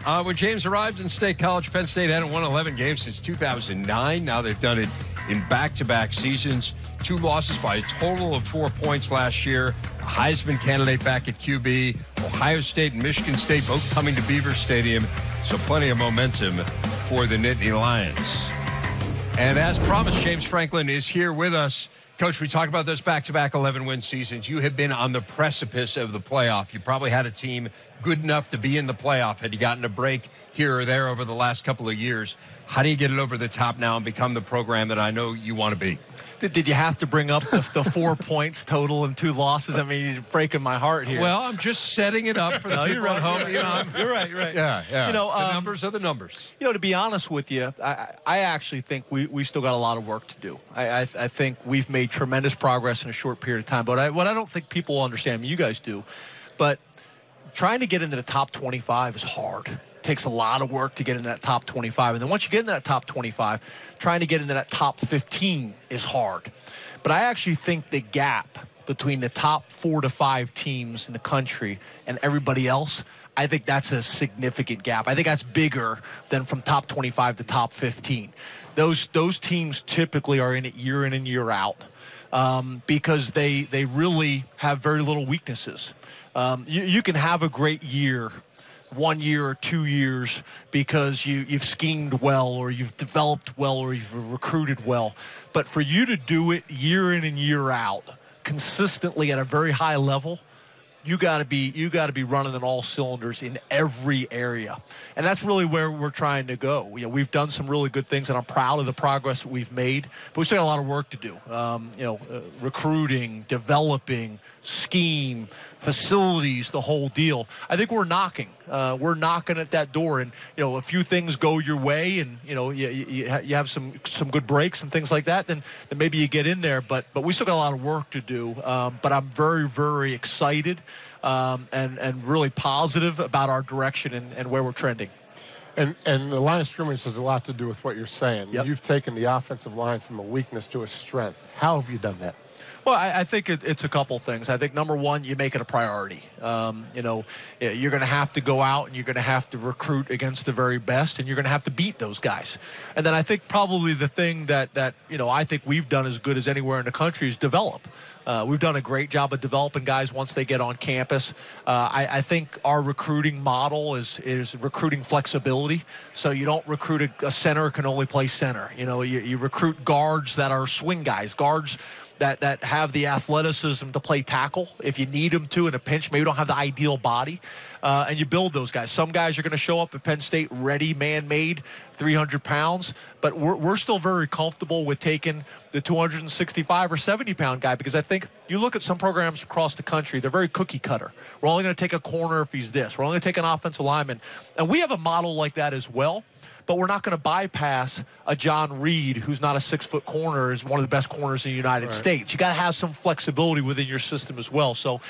When James arrived in State College, Penn State hadn't won 11 games since 2009. Now they've done it in back-to-back seasons. 2 losses by a total of 4 points last year. A Heisman candidate back at QB. Ohio State and Michigan State both coming to Beaver Stadium. So plenty of momentum for the Nittany Lions. And as promised, James Franklin is here with us. Coach, we talked about those back-to-back 11-win seasons. You have been on the precipice of the playoff. You probably had a team good enough to be in the playoff. Had you gotten a break here or there over the last couple of years? How do you get it over the top now and become the program that I know you want to be? Did you have to bring up the 4 points total and 2 losses? I mean, you're breaking my heart here. Well, I'm just setting it up for the people at home. You're right. Yeah. The numbers are the numbers. To be honest with you, I actually think we still got a lot of work to do. I think we've made tremendous progress in a short period of time. But what I don't think people understand, you guys do, but trying to get into the top 25 is hard. It takes a lot of work to get into that top 25. And then once you get into that top 25, trying to get into that top 15 is hard. But I actually think the gap between the top 4 to 5 teams in the country and everybody else, I think that's a significant gap. I think that's bigger than from top 25 to top 15. Those teams typically are in it year in and year out because they really have very little weaknesses. You can have a great year 1 year or 2 years because you've schemed well or you've developed well or you've recruited well. But for you to do it year in and year out consistently at a very high level, you got to be running on all cylinders in every area. And that's really where we're trying to go. We've done some really good things, and I'm proud of the progress that we've made. But we still got a lot of work to do. Recruiting, developing, scheme, facilities, the whole deal. I think we're knocking. We're knocking at that door, and a few things go your way, and you have some good breaks and things like that. Then maybe you get in there, but we still got a lot of work to do. But I'm very, very excited and really positive about our direction and where we're trending. And the line of scrimmage has a lot to do with what you're saying. Yep. You've taken the offensive line from a weakness to a strength. How have you done that? Well, I think it's a couple things. I think, number one, you make it a priority. You're going to have to go out and you're going to have to recruit against the very best, and you're going to have to beat those guys. And then I think probably the thing that I think we've done as good as anywhere in the country is develop. We've done a great job of developing guys once they get on campus. I think our recruiting model is recruiting flexibility. So you don't recruit a center who can only play center. You recruit guards that are swing guys, guards that have the athleticism to play tackle if you need them to in a pinch. Maybe you don't have the ideal body, and you build those guys. Some guys are going to show up at Penn State ready, man-made, 300 pounds, but we're still very comfortable with taking the 265 or 70-pound guy, because I think you look at some programs across the country, they're very cookie-cutter. We're only going to take a corner if he's this. We're only going to take an offensive lineman. And we have a model like that as well. But we're not going to bypass a John Reed, who's not a 6-foot corner, is one of the best corners in the United States. You got to have some flexibility within your system as well. So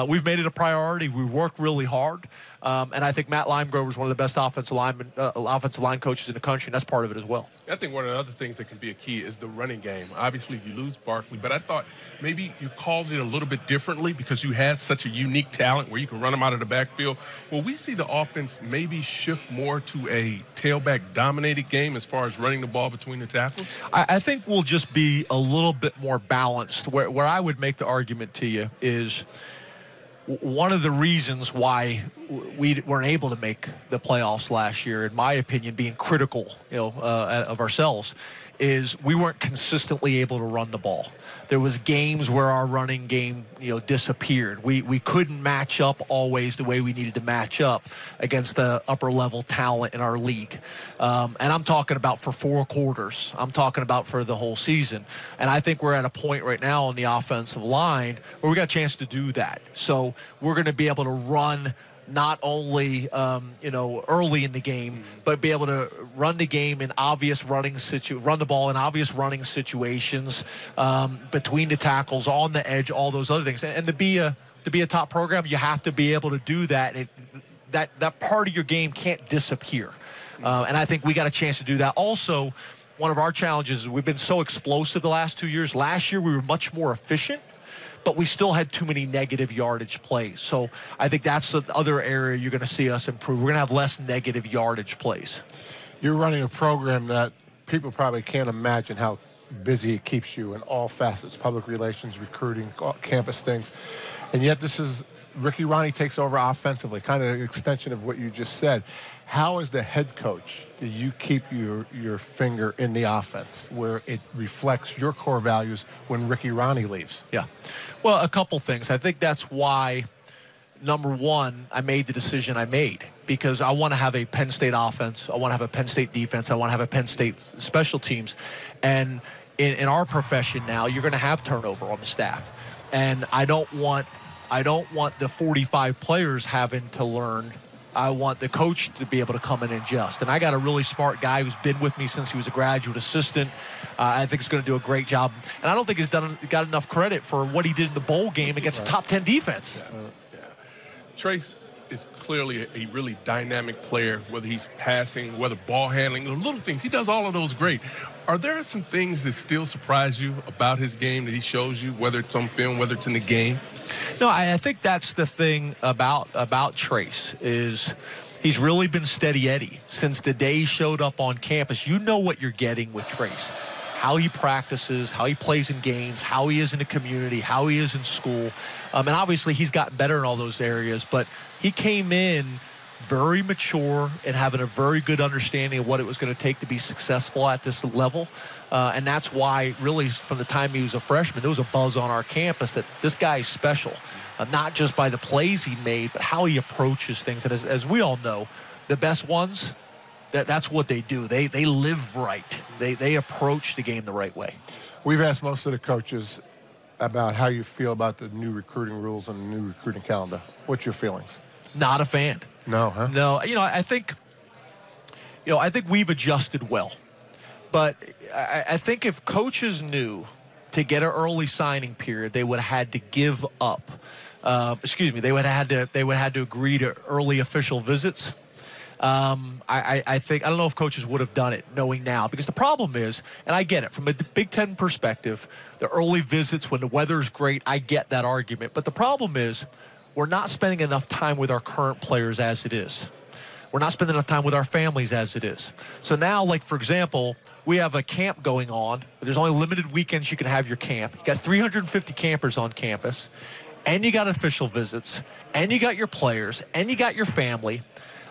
we've made it a priority. We worked really hard. And I think Matt Limegrover is one of the best offensive line coaches in the country, and that's part of it as well. I think one of the other things that can be a key is the running game. Obviously, you lose Barkley, but I thought maybe you called it a little bit differently because you had such a unique talent where you can run them out of the backfield. Will we see the offense maybe shift more to a tailback-dominated game as far as running the ball between the tackles? I think we'll just be a little bit more balanced. Where I would make the argument to you is one of the reasons why we weren't able to make the playoffs last year, in my opinion, being critical, of ourselves, is we weren't consistently able to run the ball. There was games where our running game, disappeared. We couldn't match up always the way we needed to match up against the upper level talent in our league. And I'm talking about for 4 quarters. I'm talking about for the whole season. And I think we're at a point right now on the offensive line where we got a chance to do that. So we're going to be able to run not only, early in the game, but be able to run the game in run the ball in obvious running situations, between the tackles, on the edge, all those other things. And to be a top program, you have to be able to do that. That part of your game can't disappear. And I think we got a chance to do that. Also, one of our challenges is we've been so explosive the last 2 years. Last year, we were much more efficient. but we still had too many negative yardage plays. So I think that's the other area you're going to see us improve. We're going to have less negative yardage plays. You're running a program that people probably can't imagine how busy it keeps you in all facets, public relations, recruiting, campus things. And yet this is, Ricky Ronnie takes over offensively, kind of an extension of what you just said. How, as the head coach, do you keep your finger in the offense where it reflects your core values when Ricky Ronnie leaves? Yeah. Well, a couple things. I think that's why, number one, I made the decision I made, because I want to have a Penn State offense. I want to have a Penn State defense. I want to have a Penn State special teams. And in our profession now, you're going to have turnover on the staff. And I don't want the 45 players having to learn. I want the coach to be able to come in and adjust. And I got a really smart guy who's been with me since he was a graduate assistant. I think he's going to do a great job. And I don't think he's got enough credit for what he did in the bowl game against a top 10 defense. Yeah. Trace is clearly a really dynamic player, whether he's passing, whether ball handling, the little things. He does all of those great. Are there some things that still surprise you about his game that he shows you, whether it's on film, whether it's in the game? No, I think that's the thing about Trace is he's really been steady Eddie since the day he showed up on campus. You know what you're getting with Trace. How he practices, how he plays in games, how he is in the community, how he is in school. And obviously he's gotten better in all those areas, but he came in very mature and having a very good understanding of what it was going to take to be successful at this level. And that's why, really, from the time he was a freshman, there was a buzz on our campus that this guy is special, not just by the plays he made, but how he approaches things. And as we all know, the best ones, that's what they do. They live right. They approach the game the right way. We've asked most of the coaches about how you feel about the new recruiting rules and the new recruiting calendar. What's your feelings? Not a fan. No, huh? No, I think we've adjusted well. But I think if coaches knew to get an early signing period, they would have had to give up. They would have had to agree to early official visits. I don't know if coaches would have done it knowing now, because the problem is, and I get it from a Big Ten perspective, the early visits when the weather's great, I get that argument. But the problem is we're not spending enough time with our current players as it is. We're not spending enough time with our families as it is. So now, like, for example, we have a camp going on. There's only limited weekends you can have your camp. You got 350 campers on campus, and you got official visits, and you got your players, and you got your family.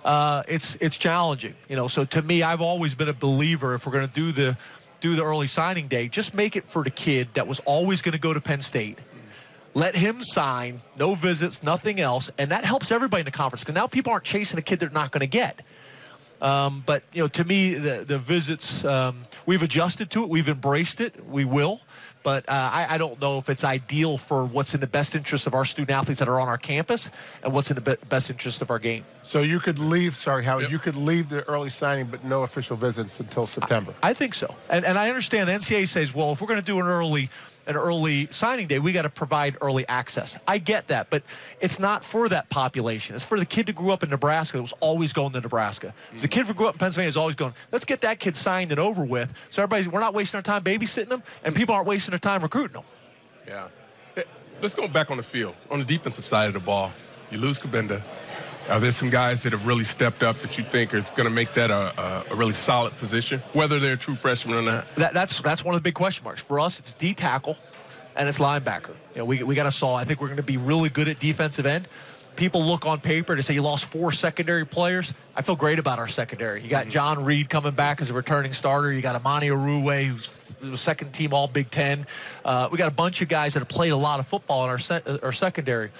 It's challenging, So to me, I've always been a believer, if we're going to do the early signing day, just make it for the kid that was always going to go to Penn State. Let him sign, no visits, nothing else, and that helps everybody in the conference, because now people aren't chasing a kid they're not going to get. But to me, the visits, we've adjusted to it, we've embraced it, we will. But I don't know if it's ideal for what's in the best interest of our student athletes that are on our campus and what's in the best interest of our game. So you could leave, Howard, you could leave the early signing, but no official visits until September. I think so. And I understand the NCAA says, well, if we're going to do an early signing day, we got to provide early access. I get that, but it's not for that population. It's for the kid who grew up in Nebraska that was always going to Nebraska. It's the kid who grew up in Pennsylvania is always going, let's get that kid signed and over with, so we're not wasting our time babysitting them, and people aren't wasting their time recruiting them. Yeah. Hey, let's go back on the field. On the defensive side of the ball, you lose Kabinda. Are there some guys that have really stepped up that you think are going to make that a really solid position, whether they're a true freshman or not? That's one of the big question marks. For us, it's D tackle and it's linebacker. We got to solve. I think we're going to be really good at defensive end. People look on paper to say you lost 4 secondary players. I feel great about our secondary. You got John Reed coming back as a returning starter. You got Amani Oruwe, who's second team all Big Ten. We got a bunch of guys that have played a lot of football in our secondary.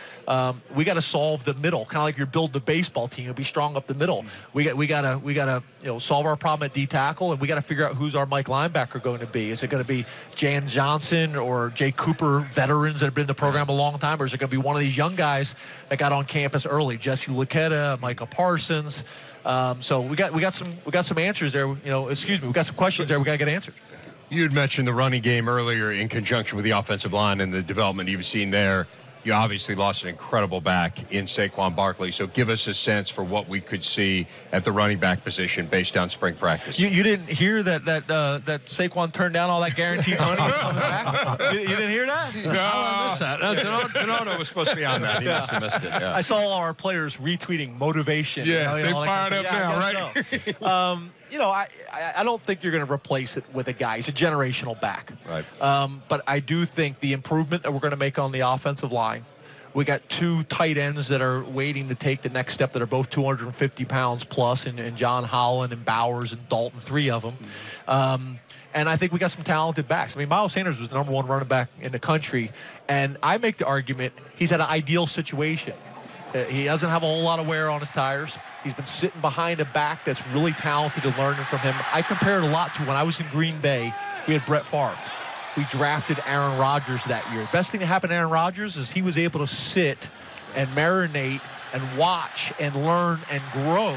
We got to solve the middle, kind of like you're building a baseball team. Be strong up the middle. We got to solve our problem at D tackle, and we got to figure out who's our Mike linebacker going to be. Is it going to be Jan Johnson or Jay Cooper, veterans that have been in the program a long time, or is it going to be one of these young guys that got on campus early? Jesse Luqueta, Micah Parsons. So we got some answers there. We got some questions there. We got to get answered. You had mentioned the running game earlier in conjunction with the offensive line and the development you've seen there. you obviously lost an incredible back in Saquon Barkley. So give us a sense for what we could see at the running back position based on spring practice. You didn't hear that Saquon turned down all that guaranteed money was coming back? You didn't hear that? No, I missed that. Donato was supposed to be on that. He must have missed it. Yeah. I saw all our players retweeting motivation. Yes, they fired up now, right? So. I don't think you're going to replace it with a guy. He's a generational back. Right. But I do think the improvement that we're going to make on the offensive line, we got 2 tight ends that are waiting to take the next step that are both 250 pounds plus, and John Holland and Bowers and Dalton, 3 of them. And I think we got some talented backs. I mean, Miles Sanders was the number 1 running back in the country, and I make the argument he's at an ideal situation. He doesn't have a whole lot of wear on his tires. He's been sitting behind a back that's really talented and learning from him. I compare it a lot to when I was in Green Bay, we had Brett Favre. We drafted Aaron Rodgers that year. Best thing that happened to Aaron Rodgers is he was able to sit and marinate and watch and learn and grow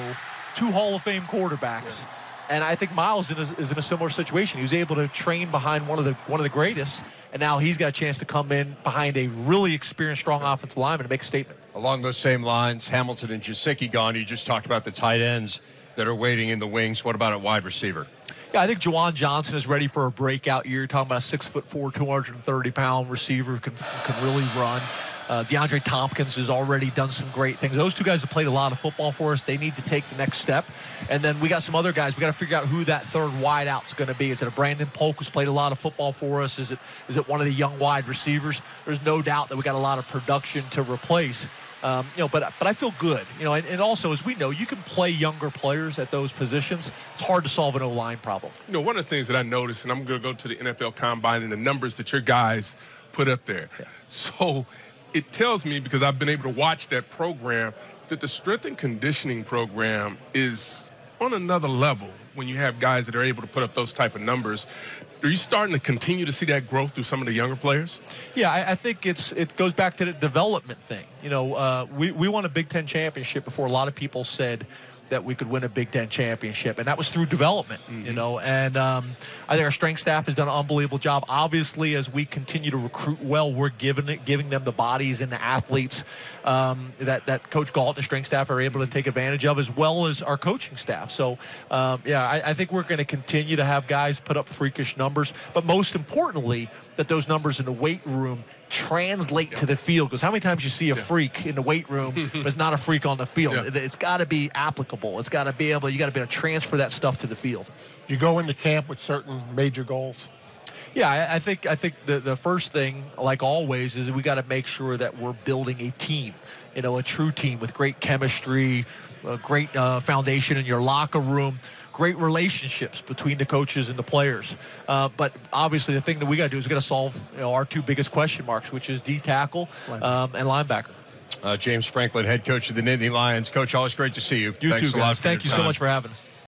2 Hall of Fame quarterbacks. And I think Miles is in a similar situation. He was able to train behind one of the greatest, and now he's got a chance to come in behind a really experienced, strong offensive lineman and make a statement. Along those same lines, Hamilton and Gesicki gone. You just talked about the tight ends that are waiting in the wings. What about at wide receiver? Yeah, I think Juwan Johnson is ready for a breakout year. You're talking about a 6'4", 230-pound receiver who can really run. DeAndre Tompkins has already done some great things. Those 2 guys have played a lot of football for us. They need to take the next step. And then we got some other guys. We got to figure out who that third wideout is going to be. Is it a Brandon Polk who's played a lot of football for us? Is it one of the young wide receivers? There's no doubt that we got a lot of production to replace. But I feel good. And also, as we know, you can play younger players at those positions. It's hard to solve an O-line problem. One of the things that I noticed, and I'm going to go to the NFL Combine and the numbers that your guys put up there. Yeah. So it tells me, because I've been able to watch that program, that the strength and conditioning program is on another level when you have guys that are able to put up those type of numbers. Are you starting to continue to see that growth through some of the younger players? Yeah, I think it goes back to the development thing. We won a Big Ten championship before a lot of people said that we could win a Big Ten championship, and that was through development, And I think our strength staff has done an unbelievable job. Obviously, as we continue to recruit well, we're giving them the bodies and the athletes that Coach Galt and the strength staff are able to take advantage of, as well as our coaching staff. So, I think we're going to continue to have guys put up freakish numbers, but most importantly, that those numbers in the weight room translate to the field. Because how many times you see a freak in the weight room, but it's not a freak on the field? It's got to be applicable. It's got to be able. You got to be able to transfer that stuff to the field. You go into camp with certain major goals. Yeah, I think the first thing, like always, is we got to make sure that we're building a team. A true team with great chemistry, a great foundation in your locker room. Great relationships between the coaches and the players. But obviously the thing that we got to do is we got to solve our 2 biggest question marks, which is D tackle and linebacker. James Franklin, head coach of the Nittany Lions. Coach, always great to see you. You Thanks too, a lot guys. for Thank you so much for having us.